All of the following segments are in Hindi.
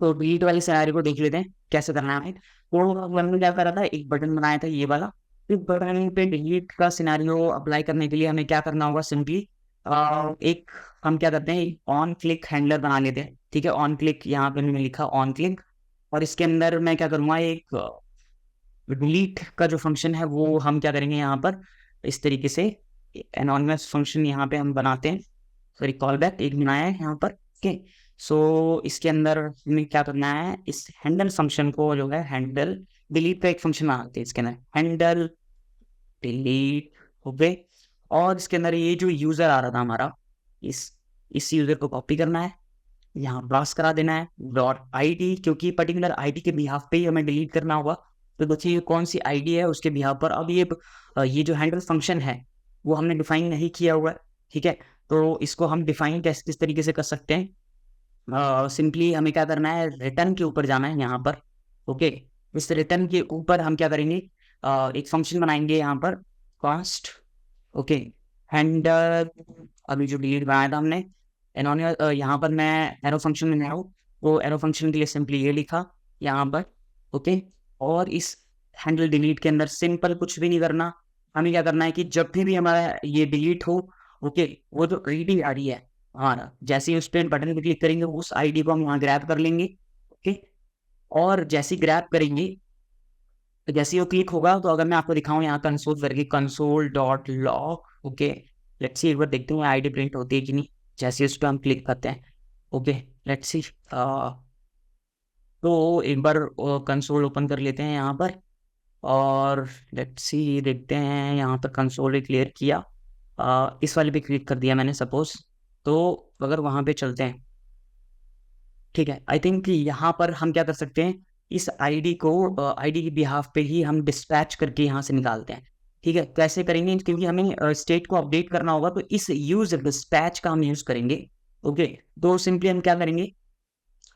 तो डिलीट वाले सिनेरियो को देख लेते हैं कैसे करना है। तो मैंने क्या करा था, एक बटन बनाया था ये वाला। इस बटन पे डिलीट का सिनेरियो अप्लाई करने के लिए हमें क्या करना होगा, सिंपली एक हम क्या करते हैं, ऑन क्लिक हैंडलर बना लेते हैं। ठीक है, ऑन क्लिक यहाँ पे मैंने लिखा ऑन क्लिक, और इसके अंदर मैं क्या करूँगा, एक डिलीट का जो फंक्शन है वो हम क्या करेंगे यहाँ पर, इस तरीके से एनोनिमस फंक्शन यहाँ पे हम बनाते हैं। सॉरी, कॉल बैक एक बनाया है यहाँ पर। ओके, सो इसके अंदर हमें क्या करना है, इस हैंडल फंक्शन को जो है, हैंडल डिलीट का एक फंक्शन बनाते हैं इसके अंदर, हैंडल डिलीट। ओके, और इसके अंदर ये जो यूजर आ रहा था हमारा, इस यूजर को कॉपी करना है, यहाँ पास करा देना है डॉट आईडी, क्योंकि पर्टिकुलर आईडी के बिहाफ पे ही हमें डिलीट करना होगा। तो देखिए कौन सी आईडी है उसके बिहाफ पर। अब ये जो हैंडल फंक्शन है वो हमने डिफाइन नहीं किया हुआ है। ठीक है, तो इसको हम डिफाइन किस तरीके से कर सकते हैं, सिंपली हमें क्या करना है, रिटर्न के ऊपर जाना है यहाँ पर। ओके, इस रिटर्न के ऊपर हम क्या करेंगे, एक फंक्शन बनाएंगे यहाँ पर, कास्ट। ओके, हैंडल, अभी जो डिलीट बनाया था हमने एनोनिमस, यहाँ पर मैं एरो फंक्शन में हूँ, वो एरो फंक्शन के लिए सिंपली ये लिखा यहाँ पर। ओके, और इस हैंडल डिलीट के अंदर सिंपल कुछ भी नहीं करना, हमें क्या करना है कि जब भी हमारा ये डिलीट हो, ओके, वो जो आईडी आ रही है हमारा, जैसे ही उस पर बटन पे क्लिक करेंगे उस आईडी को हम वहाँ ग्रैब कर लेंगे। ओके, और जैसे ही ग्रैब करेंगे, तो जैसे ही वो क्लिक होगा, तो अगर मैं आपको दिखाऊं यहाँ कंसोल करके, console dot log. Okay, let's see, एक बार देखते हैं आईडी प्रिंट होती है कि नहीं, जैसे उस पर हम क्लिक करते हैं। ओके, लेट्स सी, तो एक बार कंसोल ओपन कर लेते हैं यहाँ पर, और लेट्स सी देखते हैं, यहाँ पर कंसोल क्लियर किया, इस वाले पे क्लिक कर दिया मैंने सपोज। तो अगर वहाँ पे चलते हैं, ठीक है, आई थिंक यहाँ पर हम क्या कर सकते हैं, इस आईडी को आईडी के बिहाफ पे ही हम डिस्पैच करके यहाँ से निकालते हैं। ठीक है, कैसे करेंगे, क्योंकि हमें स्टेट को अपडेट करना होगा, तो इस यूज डिस्पैच का हम यूज करेंगे। ओके, तो सिंपली हम क्या करेंगे,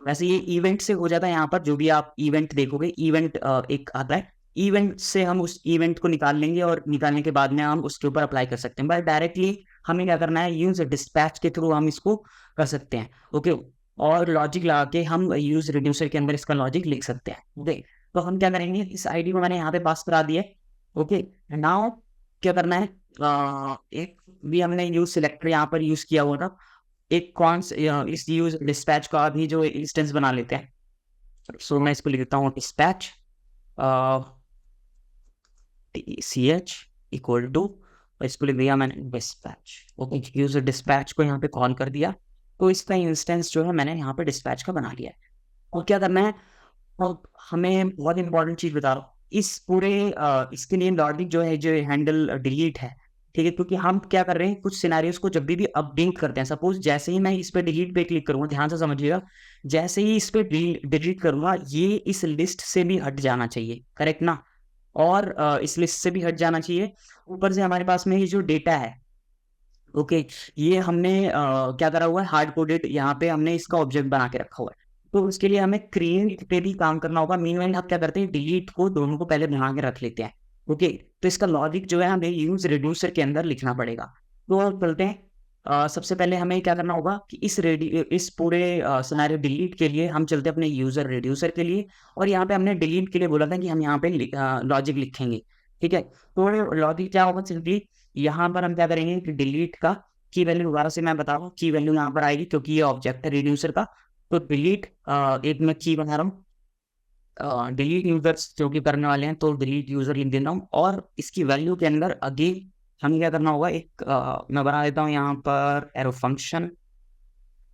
वैसे ये इवेंट से हो जाता है, यहाँ पर जो भी आप इवेंट देखोगे, इवेंट एक आता है, इवेंट से हम उस इवेंट को निकाल लेंगे, और निकालने के बाद में हम उसके ऊपर अप्लाई कर सकते हैं। बट डायरेक्टली हमें क्या करना है, यूज डिस्पैच के थ्रू हम इसको कर सकते हैं। ओके, और लॉजिक लगा के हम यूज रिड्यूसर के अंदर इसका लॉजिक लिख सकते हैं। ओके, तो हम क्या करेंगे, इस आईडी को मैंने यहाँ पे पास करा दिया है। ओके, नाउ क्या करना है, एक भी हमने यूज सिलेक्टर यहाँ पर यूज किया हुआ था, एक कौन इस यूज डिस्पैच का भी जो इंस्टेंस बना लेते हैं। सो मैं इसको लिख देता हूँ dispatch, C H equal to, इसको लिख दिया मैंने डिस्पैच। ओके, यूजर डिस्पैच को यहाँ पे कॉल कर दिया, तो इसका इंस्टेंस जो है मैंने यहाँ पे डिस्पैच का बना लिया है। और क्या करना है, अब हमें बहुत इंपॉर्टेंट चीज बता रहा हूँ, इस पूरे इसके लिए लॉजिक जो है, जो हैंडल डिलीट है, ठीक है, क्योंकि हम क्या कर रहे हैं, कुछ सिनारियोस को जब भी अपडेट करते हैं, सपोज जैसे ही मैं इस पे डिलीट पे क्लिक करूंगा, ध्यान से समझिएगा, जैसे ही इस पे डिलीट करूंगा, ये इस लिस्ट से भी हट जाना चाहिए, करेक्ट ना, और इस लिस्ट से भी हट जाना चाहिए। ऊपर से हमारे पास में ये जो डेटा है, ओके, ये हमने क्या करा हुआ है, हार्ड कोडेड, यहाँ पे हमने इसका ऑब्जेक्ट बना के रखा हुआ है। तो उसके लिए हमें क्रिएट पे भी काम करना होगा। मीनवाइल हम क्या करते हैं, डिलीट को दोनों को पहले बना के रख लेते हैं। ओके, तो इसका लॉजिक जो है हमें यूज रिड्यूसर के अंदर लिखना पड़ेगा। तो अब चलते हैं, सबसे पहले हमें क्या करना होगा कि इस पूरे सिनेरियो डिलीट के लिए हम चलते हैं अपने यूजर रिड्यूसर के लिए, और यहाँ पे हमने डिलीट के लिए बोला था कि हम यहाँ पे लॉजिक लिखेंगे। ठीक है, तो लॉजिक क्या होगा, सिंपली यहाँ पर हम क्या करेंगे कि डिलीट का की वैल्यू, दोबारा से मैं बता रहा हूँ, की वैल्यू यहाँ पर आएगी क्योंकि ये ऑब्जेक्ट है रिड्यूसर का। तो डिलीट, एक मैं की बना रहा हूँ, डिलीट यूजर्स जो कि करने वाले हैं, तो डिलीट यूजर लिख देता हूँ, और इसकी वैल्यू के अंदर अगेन हमें क्या करना होगा, एक मैं बना देता हूँ यहाँ पर एरो फंक्शन।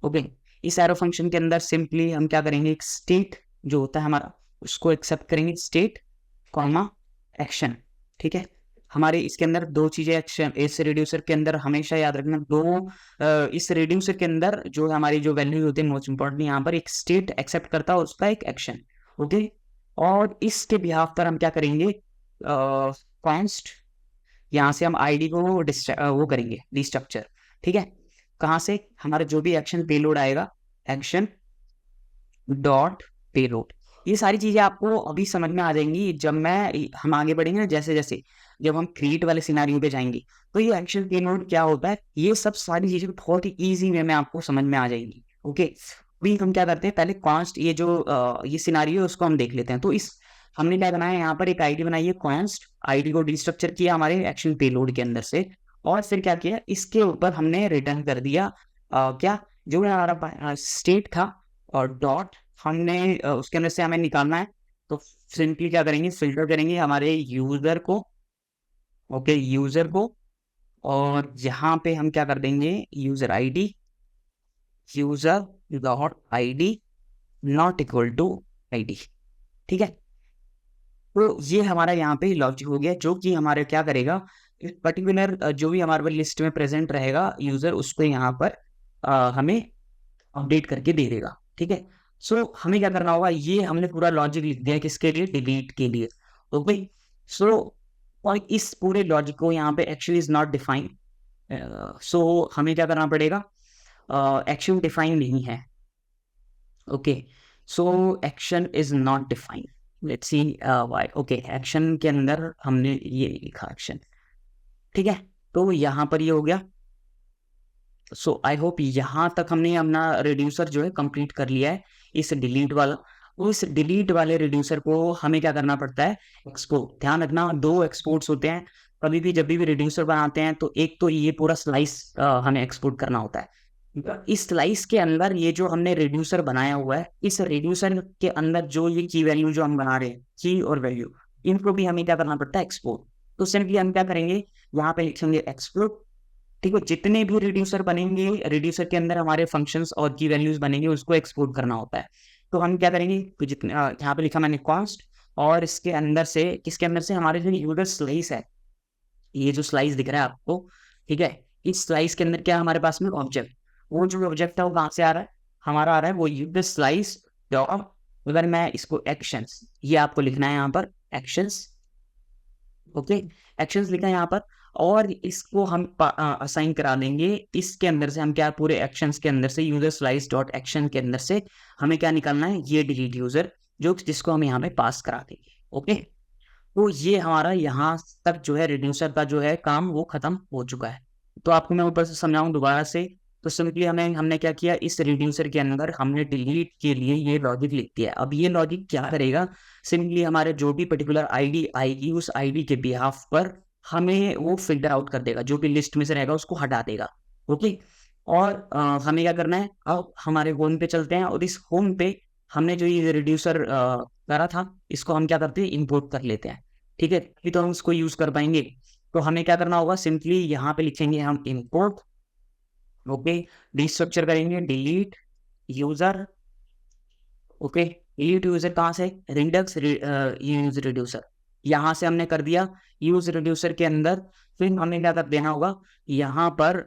ओके, इस एरो फंक्शन के अंदर सिंपली हम क्या करेंगे, एक स्टेट जो होता है हमारा, उसको एक्सेप्ट करेंगे, स्टेट कॉमा एक्शन। ठीक है, हमारे इसके अंदर दो चीजें एक्शन, इस रिड्यूसर के अंदर हमेशा याद रखना दो, इस रिड्यूसर के अंदर जो हमारी जो वैल्यू होती है, मोस्ट इंपॉर्टेंट यहाँ पर एक स्टेट एक्सेप्ट करता है और उसका एक एक्शन। ओके, और इसके बिहाफ पर हम क्या करेंगे, कॉन्स्ट, यहाँ से हम आईडी को वो करेंगे रिस्ट्रक्चर। ठीक है, कहाँ से, हमारा जो भी एक्शन पेलोड आएगा, एक्शन डॉट पेलोड, ये सारी चीजें आपको अभी समझ में आ जाएंगी जब हम आगे बढ़ेंगे ना, जैसे जैसे जब हम क्रिएट वाले सिनारियो पे जाएंगे, तो ये एक्शन पेलोड क्या होता है, ये सब सारी चीजें बहुत ही ईजी वे में आपको समझ में आ जाएंगी। ओके, अभी हम क्या करते हैं, पहले कॉन्स्ट ये जो ये सिनारियो है उसको हम देख लेते हैं। तो इस हमने क्या बनाया, यहाँ पर एक आईडी बनाई है कॉन्स्ट, आईडी को डिस्ट्रक्चर किया हमारे एक्शन पेलोड के अंदर से, और फिर क्या किया, इसके ऊपर हमने रिटर्न कर दिया क्या, जो हमारा स्टेट था, और डॉट हमने उसके अंदर से हमें निकालना है। तो सिंपली क्या करेंगे, फिल्टर करेंगे हमारे यूजर को, ओके यूजर को, और यहाँ पे हम क्या कर देंगे, user ID, user dot ID not equal to ID. ठीक है, तो ये हमारा यहाँ पे लॉजिक हो गया, जो कि हमारे क्या करेगा, इस पर्टिकुलर जो भी हमारे लिस्ट में प्रेजेंट रहेगा यूजर, उसको यहाँ पर हमें अपडेट करके दे देगा। ठीक है, सो हमें क्या करना होगा, ये हमने पूरा लॉजिक लिख दिया किसके लिए, डिलीट के लिए। ओके, सो और इस पूरे लॉजिक को यहाँ पे एक्चुअली इज नॉट डिफाइन, सो हमें क्या करना पड़ेगा, एक्शन डिफाइन नहीं है। Okay, so action is not defined, let's see why. Okay, action के अंदर हमने ये लिखा एक्शन। ठीक है, तो यहाँ पर ये हो गया। सो आई होप यहाँ तक हमने अपना रिड्यूसर जो है कंप्लीट कर लिया है, इस डिलीट वाला। उस डिलीट वाले रिड्यूसर को हमें क्या करना पड़ता है, एक्सपोर्ट। ध्यान रखना, दो एक्सपोर्ट्स होते हैं कभी भी, जब भी रिड्यूसर बनाते हैं, तो एक तो ये पूरा स्लाइस हमें एक्सपोर्ट करना होता है। इस स्लाइस के अंदर ये जो हमने रिड्यूसर बनाया हुआ है, इस रिड्यूसर के अंदर जो ये की वैल्यू जो हम बना रहे हैं, की और वैल्यू, इनको भी हमें क्या करना पड़ता है, एक्सपोर्ट। तो सिंपली हम क्या करेंगे, यहाँ पे लिखेंगे एक्सपोर्ट। ठीक है, जितने भी रिड्यूसर बनेंगे, रिड्यूसर के अंदर हमारे फंक्शंस और की वैल्यूज बनेंगे, उसको एक्सपोर्ट करना होता है। तो हम क्या करेंगे, तो जितने यहाँ पे लिखा मैंने कॉस्ट, और इसके अंदर से, किसके अंदर से, हमारे जो यूजर स्लाइस है, ये जो स्लाइस दिख रहा है आपको, ठीक है, इस स्लाइस के अंदर क्या हमारे पास में ऑब्जेक्ट, वो जो ऑब्जेक्ट है वो कहाँ से आ रहा है, हमारा आ रहा है वो यूजर स्लाइस डॉट, अगर मैं इसको एक्शंस, ये आपको लिखना है यहाँ पर एक्शंस। ओके, एक्शंस लिखा है यहाँ पर, और इसको हम असाइन करा देंगे, इसके अंदर से हम क्या, पूरे एक्शंस के अंदर से यूजर स्लाइस डॉट एक्शन के अंदर से हमें क्या निकालना है, ये डिलीट यूजर, जो जिसको हम यहाँ पे पास करा देंगे। ओके, तो ये हमारा यहाँ तक जो है रिड्यूसर का जो है काम वो खत्म हो चुका है। तो आपको मैं ऊपर से समझाऊं दोबारा से, तो सिंपली हमने क्या किया, इस रिड्यूसर के अंदर हमने डिलीट के लिए ये लॉजिक लिख दिया। अब ये लॉजिक क्या करेगा, सिंपली हमारे जो भी पर्टिकुलर आईडी आएगी, उस आईडी के बिहाफ पर हमें वो फिल्टर आउट कर देगा, जो भी लिस्ट में से रहेगा उसको हटा देगा। ओके, और हमें क्या करना है, अब हमारे होम पे चलते हैं, और इस होम पे हमने जो ये रिड्यूसर करा था, इसको हम क्या करते हैं, इंपोर्ट कर लेते हैं। ठीक है, फिर तो हम इसको यूज कर पाएंगे। तो हमें क्या करना होगा, सिंपली यहाँ पे लिखेंगे हम इंपोर्ट। ओके, डिस्ट्रक्चर करेंगे delete user. Okay, delete user कहाँ से, रिंडेक्स यूज रिड्यूसर, यहाँ से हमने कर दिया यूज रिड्यूसर के अंदर। फिर हमें क्या कर देना होगा, यहाँ पर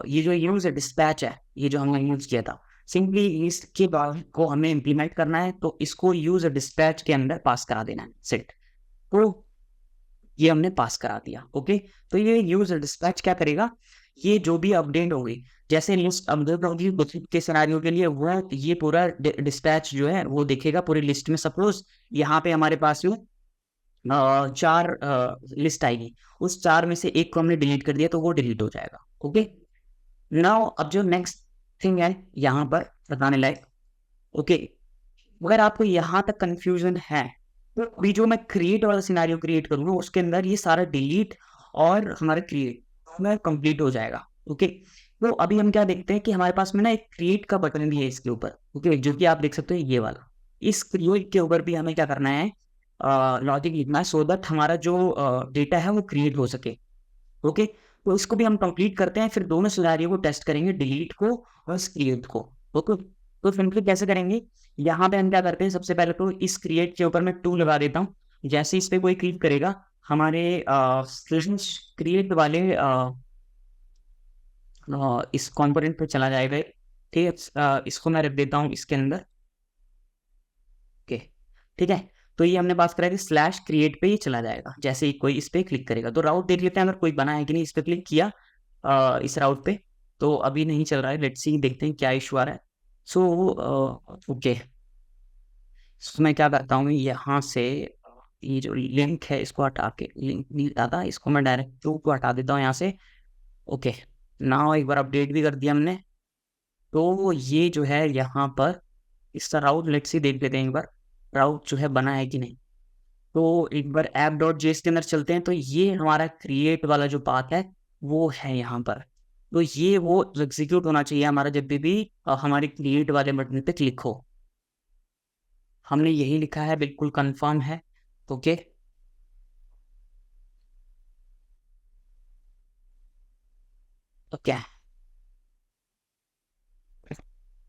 ये जो यूज डिस्पैच है, ये जो हमने यूज किया था, सिंपली इसके बाद को हमें इम्प्लीमेंट करना है, तो इसको यूज डिस्पैच के अंदर पास करा देना है, सेट। तो ये हमने पास करा दिया। ओके, तो ये यूज डिस्पैच क्या करेगा, ये जो भी अपडेट होगी, जैसे लिस्ट अपडेट होगी के सिनेरियो के लिए, वो ये पूरा डिस्पैच जो है वो देखेगा पूरी लिस्ट में। सपोज यहाँ पे हमारे पास जो 4 लिस्ट आएगी, उस 4 में से एक को हमने डिलीट कर दिया, तो वो डिलीट हो जाएगा। ओके, नाउ अब जो नेक्स्ट थिंग है यहाँ पर बताने लायक। ओके, अगर आपको यहाँ तक कंफ्यूजन है, तो अभी जो मैं क्रिएट वाला सिनेरियो क्रिएट करूंगा, उसके अंदर ये सारा डिलीट और हमारा क्रिएट में कंप्लीट हो जाएगा। ओके, तो अभी हम क्या देखते हैं कि हमारे पास में ना एक क्रिएट का बटन भी है इसके ऊपर। ओके, जो कि आप देख सकते हो ये वाला, इस क्रिएट के ऊपर भी हमें क्या करना है, लॉजिक लिखना है, सो दैट हमारा जो डेटा है वो क्रिएट हो सके। ओके, तो इसको भी हम कंप्लीट करते हैं, फिर दोनों सिनेरियो को टेस्ट करेंगे, डिलीट को और क्रिएट को। ओके, तो सिंपली कैसे करेंगे, यहाँ पे हम क्या करते हैं, सबसे पहले तो इस क्रिएट के ऊपर मैं 2 लगा देता हूँ। जैसे इस पे कोई क्लिक करेगा, हमारे क्रिएट वाले इस कंपोनेंट पे चला जाएगा। ठीक है, इसको मैं रख देता हूँ इसके अंदर। ओके, ठीक है, तो ये हमने बात करा कि स्लैश क्रिएट पे ही चला जाएगा, जैसे ही कोई इस पे क्लिक करेगा। तो राउट देख लेते हैं, अगर कोई बना है कि नहीं। इस पे क्लिक किया इस राउट पे, तो अभी नहीं चल रहा है। लेट्स सी, देखते हैं क्या इशू आ रहा है। सो ओके, मैं क्या करता हूँ, यहाँ से ये जो लिंक है इसको हटा के, लिंक नहीं आता, इसको मैं डायरेक्ट टू को हटा देता हूँ यहाँ से। ओके, नाउ एक बार अपडेट भी कर दिया हमने। तो ये जो है यहाँ पर इसका राउट लेट्स सी देख लेते हैं एक बार, राउट जो है बना है कि नहीं। तो एक बार ऐप डॉट जेएस के अंदर चलते हैं, तो ये हमारा क्रिएट वाला जो पाथ है वो है यहाँ पर। तो ये वो एग्जीक्यूट होना चाहिए हमारा जब भी हमारे क्रिएट वाले बटन पे क्लिक हो। हमने यही लिखा है, बिल्कुल कंफर्म है। ओके, तो क्या है